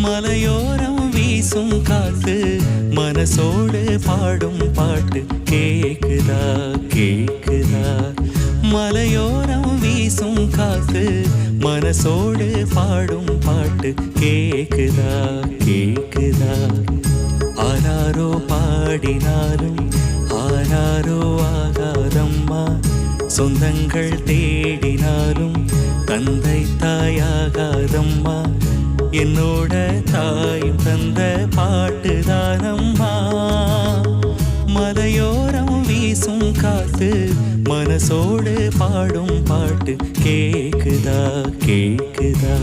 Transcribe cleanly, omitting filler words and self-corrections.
மலையோரம் வீசும் காத்து மனசோடு பாடும் பாட்டு கேக்குதா கேக்குதா மலையோரம் வீசும் காத்து மனசோடு பாடும் பாட்டு கேக்குதா கேக்குதா ஆராரோ பாடினாலும் ஆராரோ ஆகாதம்மா சொந்தங்கள் தேடினாலும் தந்தை தாயாகாதம்மா என்னோட தாயும் தந்த பாட்டுதானம்மா மலையோரம் வீசும் காத்து மனசோடு பாடும் பாட்டு கேக்குதா கேக்குதா